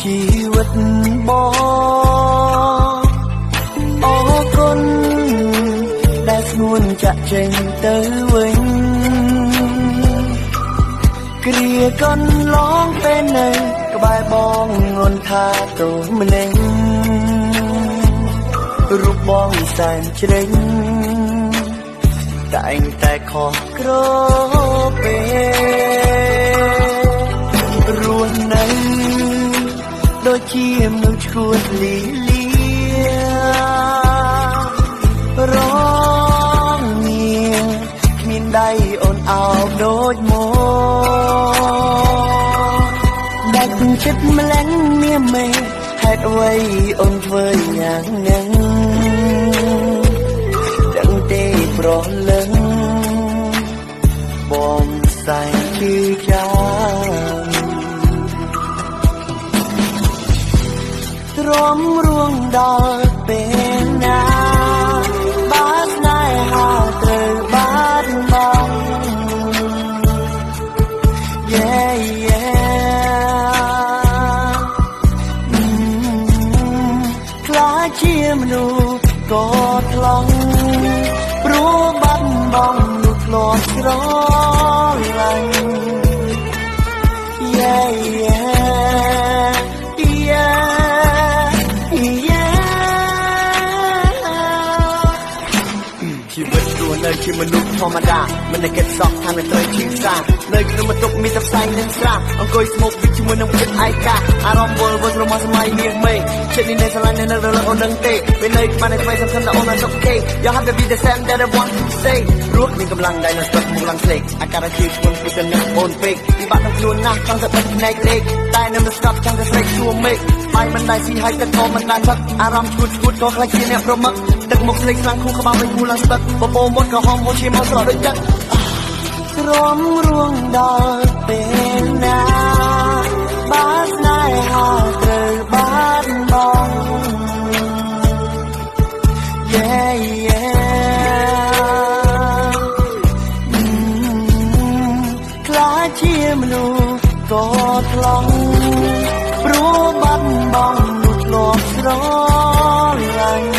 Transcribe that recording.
ជីវិតបងអរគុណដែលស្ងួនចាក់ចេញទៅវិញគ្រាកន្លងពេលនៅក្បែរបងងន់ថាទូម្នេញរូបបងសែនជ្រេញតែងតែខុសក្រពេលរស់នៅដូចជាមនុស្សឈួតលីលារងងារគ្មានដៃអូនអោបដូចមកដាច់ចិត្តម្លេះមានមេហេតុអ្វីអូនធ្វើយ៉ាងហ្នឹងដឹងទេប្រលឹងបងសែងជឿចាំទ្រាំរួងដល់ពេលណាបាត់ស្នេហាត្រូវបាត់បង់ ខ្លាចជាមនុស្សក៏ថ្លង់ព្រោះបាត់បង់នោះធ្លាប់ស្រឡាញ់ ជីវិតរស់នៅជាមនុស្សធម្មតាមិនได้គិតសោកថានឹងត្រូវឈឺសានៅក្នុងបន្ទប់មានតែផ្សែងនិងស្រាអង្គុយស្មុគពីជាមួយនឹងចិត្តឯកាអារម្មណ៍វល់វល់ស្រមោះសម័យមាសមេចិត្តនេះនៅស្រឡាញ់នៅរលឹកអូននឹងទេពេលនៅបានតែថ្មីសំខាន់ដល់អូននៅសុខគេ You have to be the same that I want to say រស់មានកម្លាំងដៃនៅស្ទប់មុខឡើងស្លេកអាការៈជឿឈ្មោះពីទៅនឹងអូនពេកពីបាត់នឹងខ្លួនណាស់ចង់ទៅបិទភ្នែកលេខតែនៅមិនស្កប់ចង់ទៅស្រែកជួមេឃបាយមិនដែរស៊ីហើយទឹកក៏មិនដែរផឹកអារម្មណ៍ឈួតឈួតក៏ខ្លាចជាអ្នកប្រមឹកទឹកមុខស្លេកខ្លាំងខួរក្បាលវិញគូឡើងស្ទឹកបបោមុតក៏ហមហូរឈាមមកស្រក់ដូចទឹកទ្រាំរួងដល់ពេលណាបាត់ស្នេហាត្រូវបាត់បង់ ខ្លាចជាមនុស្សក៏ថ្លង់ព្រោះបាត់បង់នោះធ្លាប់ស្រឡាញ់